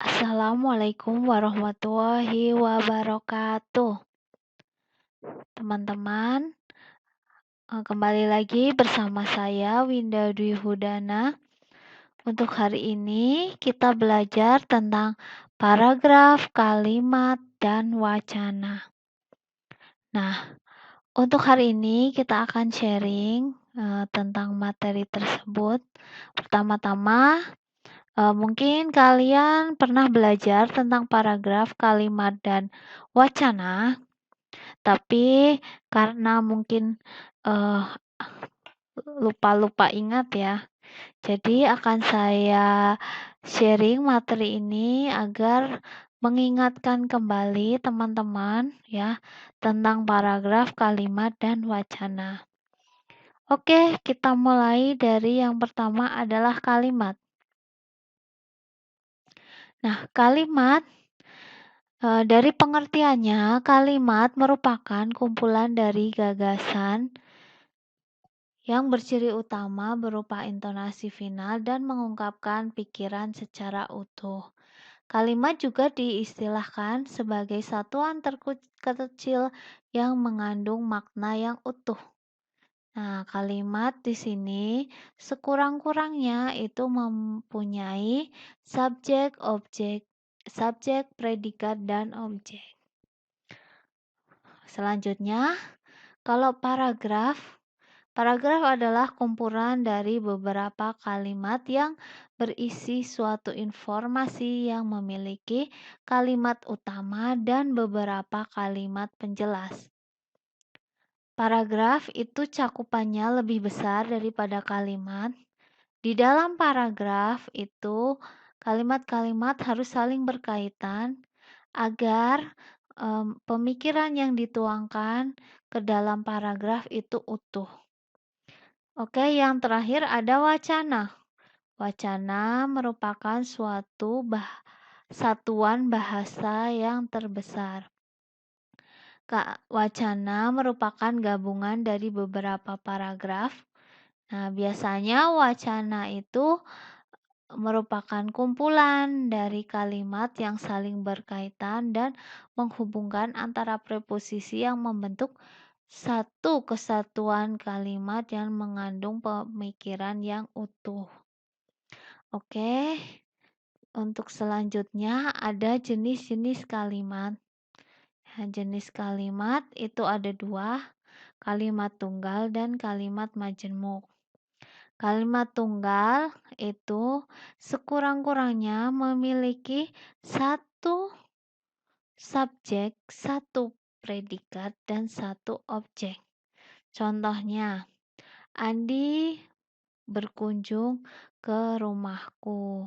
Assalamualaikum warahmatullahi wabarakatuh. Teman-teman, kembali lagi bersama saya Winda Dwi Hudana. Untuk hari ini kita belajar tentang paragraf, kalimat, dan wacana. Nah, untuk hari ini kita akan sharing tentang materi tersebut. Pertama-tama, mungkin kalian pernah belajar tentang paragraf, kalimat, dan wacana. Tapi karena mungkin, lupa-lupa ingat ya, jadi akan saya sharing materi ini agar mengingatkan kembali teman-teman ya, tentang paragraf, kalimat, dan wacana. Oke, kita mulai dari yang pertama adalah kalimat. Nah, kalimat dari pengertiannya, kalimat merupakan kumpulan dari gagasan yang berciri utama berupa intonasi final dan mengungkapkan pikiran secara utuh. Kalimat juga diistilahkan sebagai satuan terkecil yang mengandung makna yang utuh. Nah, kalimat di sini sekurang-kurangnya itu mempunyai subjek, predikat, dan objek. Selanjutnya, kalau paragraf adalah kumpulan dari beberapa kalimat yang berisi suatu informasi yang memiliki kalimat utama dan beberapa kalimat penjelas. Paragraf itu cakupannya lebih besar daripada kalimat. Di dalam paragraf itu, kalimat-kalimat harus saling berkaitan agar pemikiran yang dituangkan ke dalam paragraf itu utuh. Oke, yang terakhir ada wacana. Wacana merupakan suatu satuan bahasa yang terbesar. Wacana merupakan gabungan dari beberapa paragraf. Nah, biasanya wacana itu merupakan kumpulan dari kalimat yang saling berkaitan dan menghubungkan antara preposisi yang membentuk satu kesatuan kalimat yang mengandung pemikiran yang utuh. Oke, untuk selanjutnya ada jenis-jenis kalimat. Nah, jenis kalimat itu ada dua, kalimat tunggal dan kalimat majemuk. Kalimat tunggal itu sekurang-kurangnya memiliki satu subjek, satu predikat, dan satu objek. Contohnya, Andi berkunjung ke rumahku.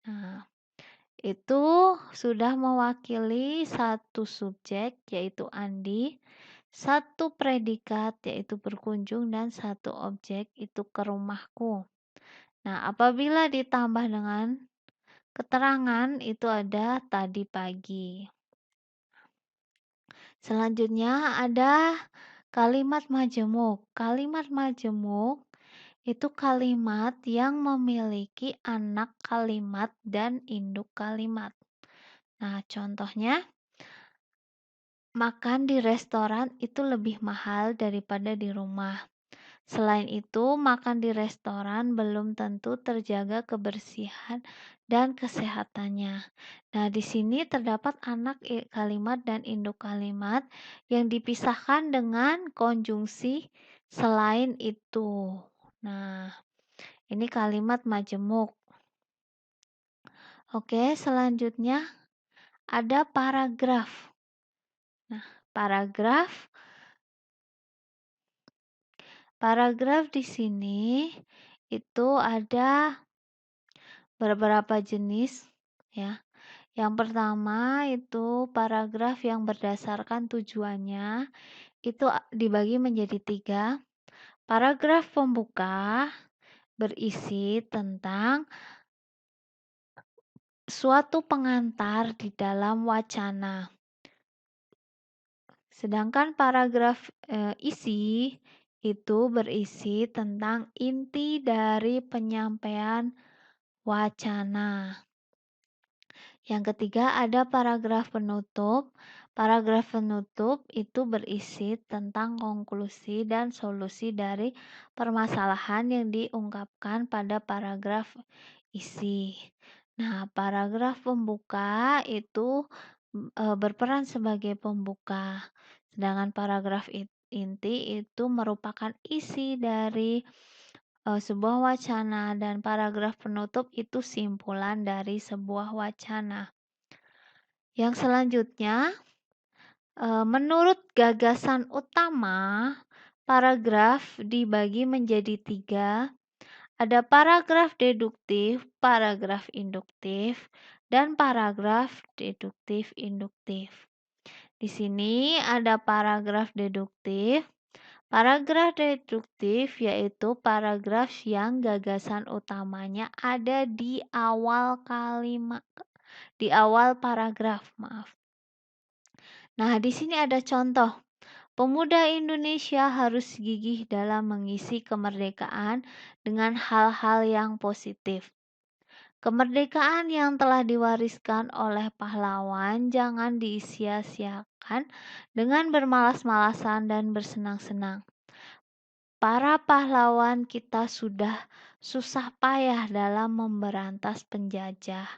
Nah, itu sudah mewakili satu subjek yaitu Andi, satu predikat yaitu berkunjung, dan satu objek itu ke rumahku. Nah, apabila ditambah dengan keterangan itu ada tadi pagi. Selanjutnya ada kalimat majemuk. Kalimat majemuk itu kalimat yang memiliki anak kalimat dan induk kalimat. Nah, contohnya, makan di restoran itu lebih mahal daripada di rumah. Selain itu, makan di restoran belum tentu terjaga kebersihan dan kesehatannya. Nah, di sini terdapat anak kalimat dan induk kalimat yang dipisahkan dengan konjungsi selain itu. Nah, ini kalimat majemuk. Oke, selanjutnya ada paragraf. Nah, paragraf di sini itu ada beberapa jenis ya. Yang pertama itu paragraf yang berdasarkan tujuannya itu dibagi menjadi 3. Paragraf pembuka berisi tentang suatu pengantar di dalam wacana. Sedangkan paragraf isi itu berisi tentang inti dari penyampaian wacana. Yang ketiga ada paragraf penutup. Paragraf penutup itu berisi tentang konklusi dan solusi dari permasalahan yang diungkapkan pada paragraf isi. Nah, paragraf pembuka itu berperan sebagai pembuka. Sedangkan paragraf inti itu merupakan isi dari sebuah wacana dan paragraf penutup itu simpulan dari sebuah wacana. Yang selanjutnya, menurut gagasan utama, paragraf dibagi menjadi 3. Ada paragraf deduktif, paragraf induktif, dan paragraf deduktif-induktif. Di sini ada paragraf deduktif. Paragraf deduktif yaitu paragraf yang gagasan utamanya ada di awal paragraf, maaf. Nah, di sini ada contoh. Pemuda Indonesia harus gigih dalam mengisi kemerdekaan dengan hal-hal yang positif. Kemerdekaan yang telah diwariskan oleh pahlawan jangan disia-siakan dengan bermalas-malasan dan bersenang-senang. Para pahlawan kita sudah susah payah dalam memberantas penjajah.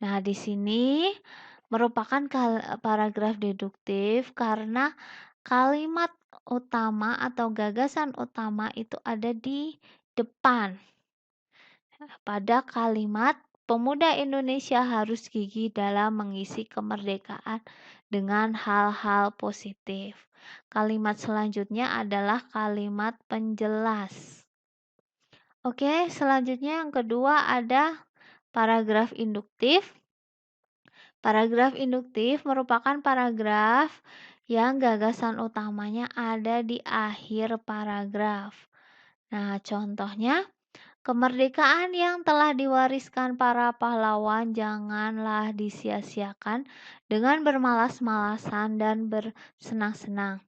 Nah, di sini merupakan paragraf deduktif karena kalimat utama atau gagasan utama itu ada di depan. Pada kalimat pemuda Indonesia harus gigih dalam mengisi kemerdekaan dengan hal-hal positif. Kalimat selanjutnya adalah kalimat penjelas. Oke, selanjutnya yang kedua ada paragraf induktif. Paragraf induktif merupakan paragraf yang gagasan utamanya ada di akhir paragraf. Nah, contohnya, kemerdekaan yang telah diwariskan para pahlawan janganlah disia-siakan dengan bermalas-malasan dan bersenang-senang.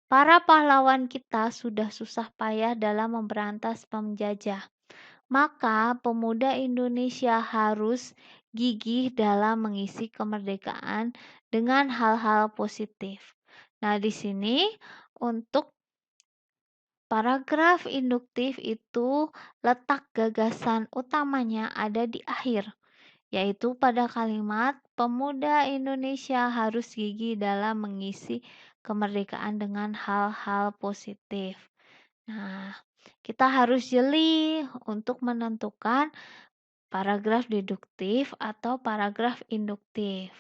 Para pahlawan kita sudah susah payah dalam memberantas penjajah. Maka pemuda Indonesia harus gigih dalam mengisi kemerdekaan dengan hal-hal positif. Nah, di sini untuk paragraf induktif itu letak gagasan utamanya ada di akhir, yaitu pada kalimat pemuda Indonesia harus gigih dalam mengisi kemerdekaan dengan hal-hal positif. Nah, kita harus jeli untuk menentukan paragraf deduktif atau paragraf induktif.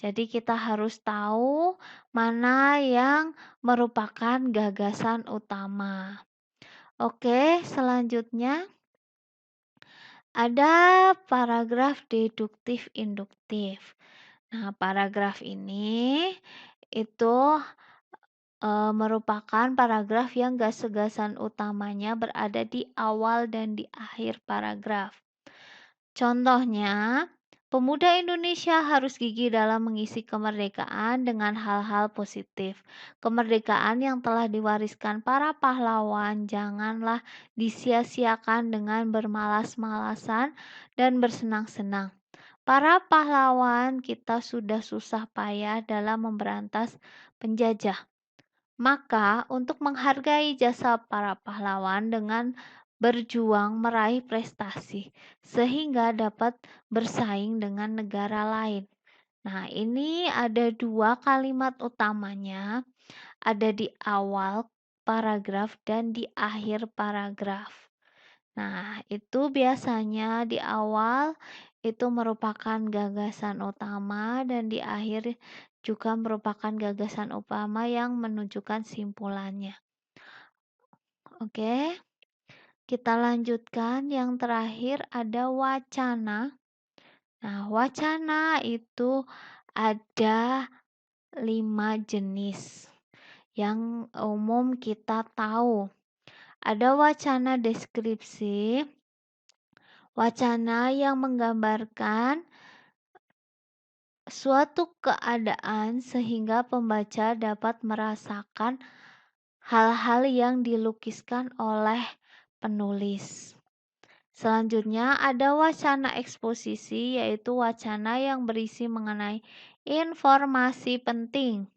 Jadi kita harus tahu mana yang merupakan gagasan utama. Oke, selanjutnya ada paragraf deduktif induktif. Nah, paragraf ini itu merupakan paragraf yang gagasan utamanya berada di awal dan di akhir paragraf. Contohnya, pemuda Indonesia harus gigih dalam mengisi kemerdekaan dengan hal-hal positif. Kemerdekaan yang telah diwariskan para pahlawan janganlah disia-siakan dengan bermalas-malasan dan bersenang-senang. Para pahlawan kita sudah susah payah dalam memberantas penjajah. Maka, untuk menghargai jasa para pahlawan dengan berjuang meraih prestasi, sehingga dapat bersaing dengan negara lain. Nah, ini ada 2 kalimat utamanya, ada di awal paragraf dan di akhir paragraf. Nah, itu biasanya di awal itu merupakan gagasan utama dan di akhir juga merupakan gagasan utama yang menunjukkan simpulannya. Oke, kita lanjutkan. Yang terakhir ada wacana. Nah, wacana itu ada 5 jenis yang umum kita tahu. Ada wacana deskripsi, wacana yang menggambarkan suatu keadaan sehingga pembaca dapat merasakan hal-hal yang dilukiskan oleh penulis. Selanjutnya ada wacana eksposisi, yaitu wacana yang berisi mengenai informasi penting.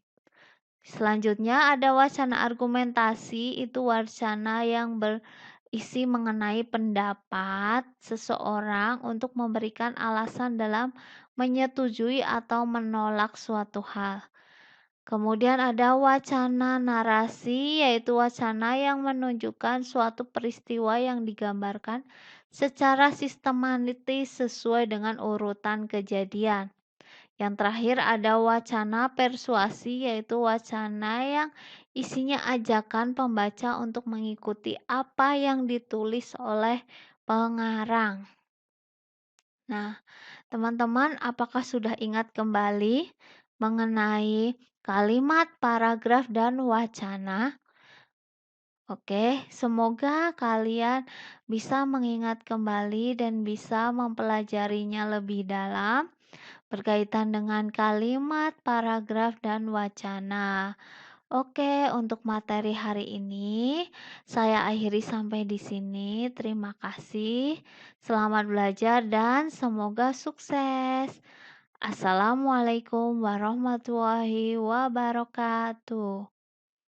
Selanjutnya ada wacana argumentasi, itu wacana yang berisi mengenai pendapat seseorang untuk memberikan alasan dalam menyetujui atau menolak suatu hal. Kemudian ada wacana narasi, yaitu wacana yang menunjukkan suatu peristiwa yang digambarkan secara sistematis sesuai dengan urutan kejadian. Yang terakhir ada wacana persuasi, yaitu wacana yang isinya ajakan pembaca untuk mengikuti apa yang ditulis oleh pengarang. Nah, teman-teman, apakah sudah ingat kembali mengenai kalimat, paragraf, dan wacana? Oke, semoga kalian bisa mengingat kembali dan bisa mempelajarinya lebih dalam berkaitan dengan kalimat, paragraf, dan wacana. Oke, untuk materi hari ini saya akhiri sampai di sini. Terima kasih. Selamat belajar dan semoga sukses. Assalamualaikum warahmatullahi wabarakatuh.